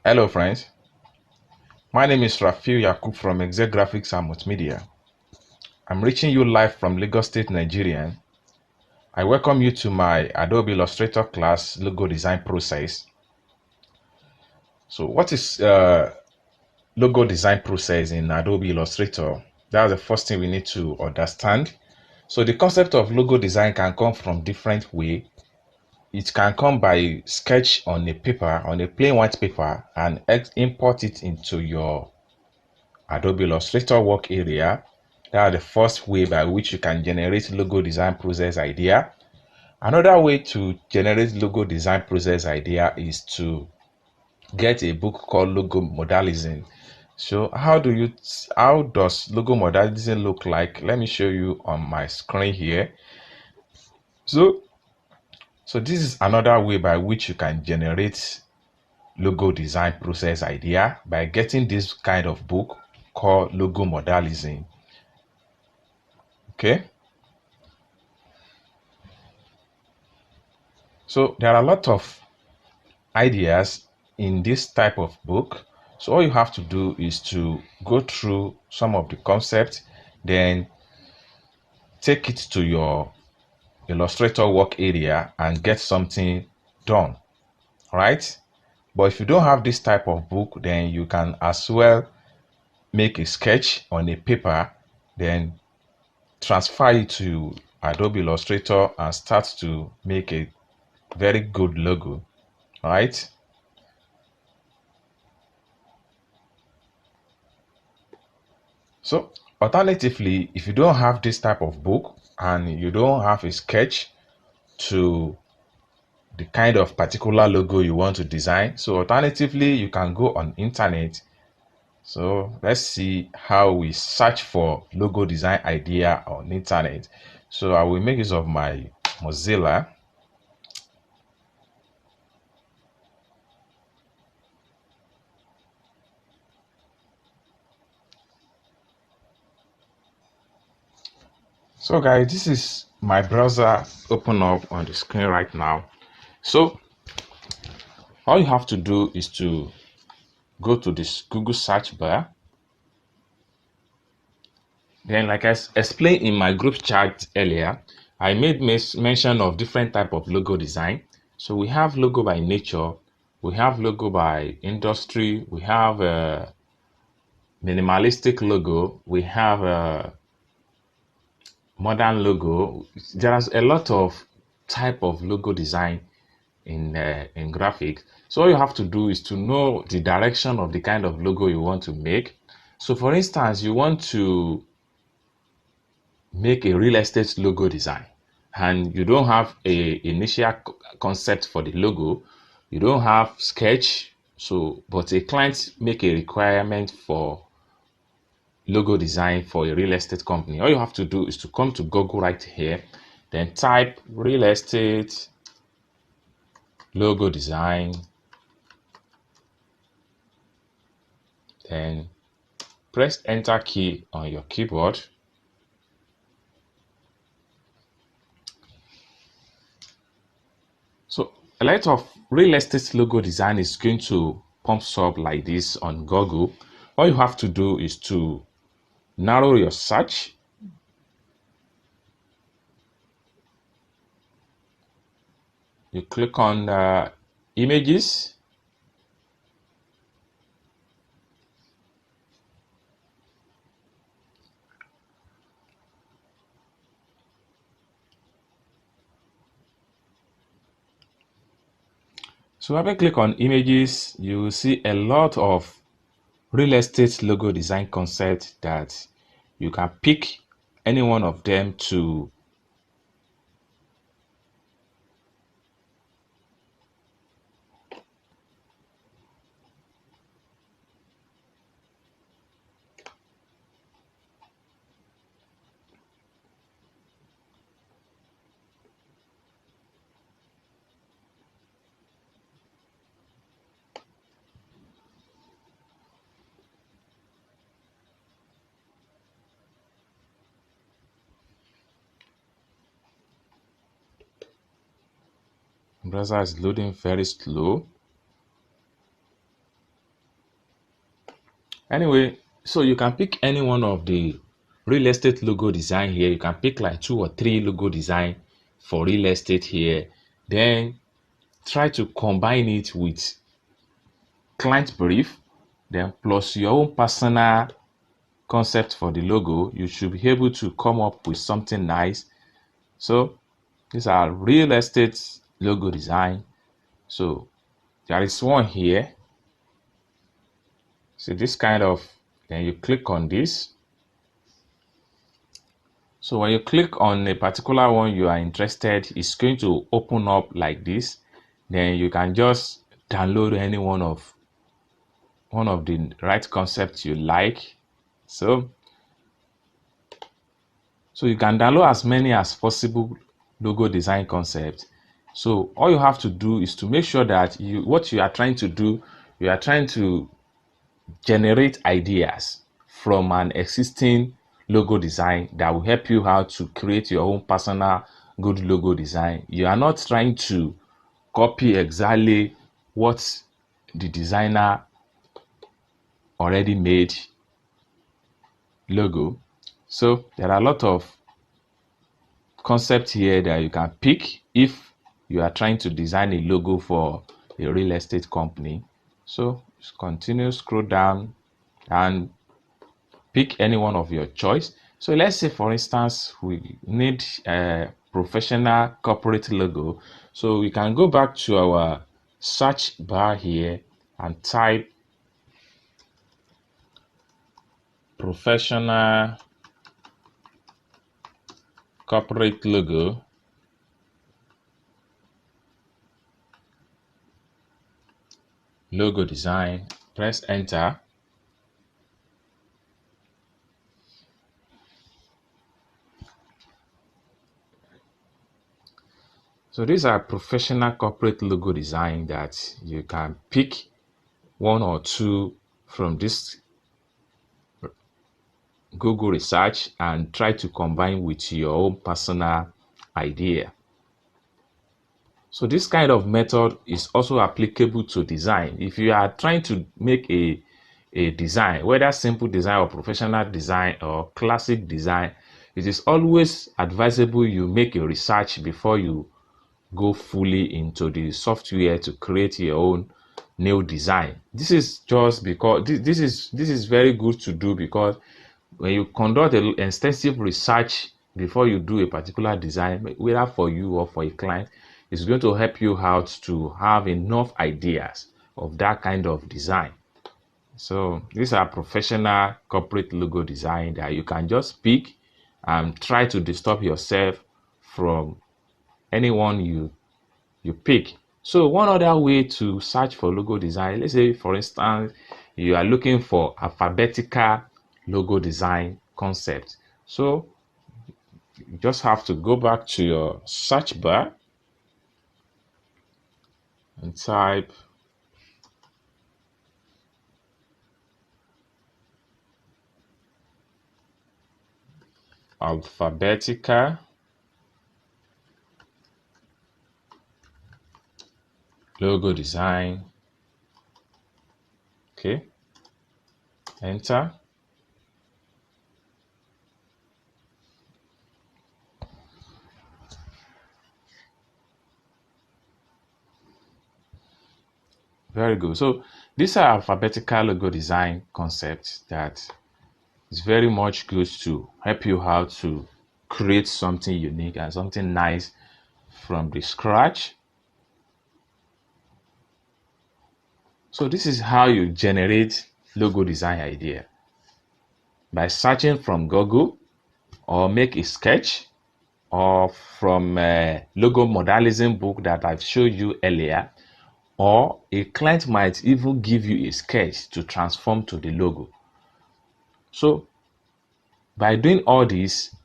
Hello friends, my name is Rafiu Yakub from Exec Graphics and Multimedia. I'm reaching you live from Lagos State, Nigeria. I welcome you to my Adobe Illustrator class logo design process. So what is logo design process in Adobe Illustrator? That's the first thing we need to understand. So the concept of logo design can come from different ways. It can come by sketch on a paper, on a plain white paper, and import it into your Adobe Illustrator work area. That's the first way by which you can generate logo design process idea. Another way to generate logo design process idea is to get a book called Logo Modelism. So how does logo modelism look like? Let me show you on my screen here. So this is another way by which you can generate logo design process idea by getting this kind of book called Logo Modelism. Okay. So there are a lot of ideas in this type of book. So all you have to do is to go through some of the concepts, then take it to your Illustrator work area and get something done. All right. But if you don't have this type of book, then you can as well make a sketch on a paper, then transfer it to Adobe Illustrator and start to make a very good logo. All right. So alternatively, if you don't have this type of book and you don't have a sketch to the kind of particular logo you want to design, so alternatively you can go on internet. So let's see how we search for logo design idea on internet. So I will make use of my Mozilla. So guys, this is my browser open up on the screen right now. So all you have to do is to go to this Google search bar. Then, like I explained in my group chat earlier, I made mention of different type of logo design. So we have logo by nature, we have logo by industry, we have a minimalistic logo, we have a modern logo. There's a lot of type of logo design in graphics. So all you have to do is to know the direction of the kind of logo you want to make. So for instance, you want to make a real estate logo design and you don't have a initial concept for the logo, you don't have sketch, so but a client make a requirement for logo design for a real estate company. All you have to do is to come to Google right here, then type real estate logo design, then press enter key on your keyboard. So a lot of real estate logo design is going to pump up like this on Google. All you have to do is to narrow your search. You click on images. So when I click on images, you will see a lot of real estate logo design concepts that you can pick any one of them to browser is loading very slow. Anyway, so you can pick any one of the real estate logo design here. You can pick like 2 or 3 logo design for real estate here. Then try to combine it with client brief, then plus your own personal concept for the logo. You should be able to come up with something nice. So these are real estate logo design. So there is one here. So this kind of, then you click on this. So when you click on a particular one you are interested, it's going to open up like this. Then you can just download any one of the right concepts you like. So you can download as many as possible logo design concepts. So all you have to do is to make sure that what you are trying to do, you are trying to generate ideas from an existing logo design that will help you how to create your own personal good logo design. You are not trying to copy exactly what the designer already made logo. So there are a lot of concepts here that you can pick if you are trying to design a logo for a real estate company. So just continue, scroll down and pick any one of your choice. So let's say for instance we need a professional corporate logo. So we can go back to our search bar here and type professional corporate logo. Logo design, press enter. So these are professional corporate logo design that you can pick one or two from this Google research and try to combine with your own personal idea. So this kind of method is also applicable to design. If you are trying to make a design, whether simple design or professional design or classic design, it is always advisable you make a research before you go fully into the software to create your own new design. This is just because this is very good to do, because when you conduct an extensive research before you do a particular design, whether for you or for a client, it's going to help you out to have enough ideas of that kind of design. So these are professional corporate logo design that you can just pick and try to disturb yourself from anyone you pick. So one other way to search for logo design, let's say for instance you are looking for alphabetical logo design concept. So you just have to go back to your search bar and type alphabetical logo design. Okay, enter. Very good. So these are alphabetical logo design concepts that is very much good to help you how to create something unique and something nice from the scratch. So this is how you generate logo design idea: by searching from Google, or make a sketch, or from a logo modelism book that I've showed you earlier, or a client might even give you a sketch to transform to the logo. So by doing all this,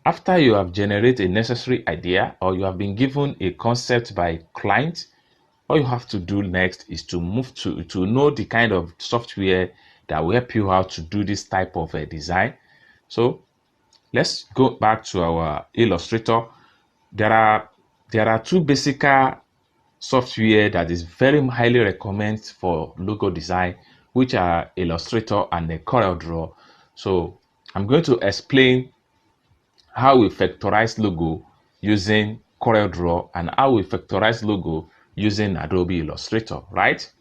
after you have generated a necessary idea or you have been given a concept by client, all you have to do next is to move to know the kind of software that will help you how to do this type of a design. So let's go back to our Illustrator. There are two basic software that is very highly recommended for logo design. which are Illustrator and the CorelDRAW. So I'm going to explain how we factorize logo using CorelDRAW and how we factorize logo using Adobe Illustrator, right?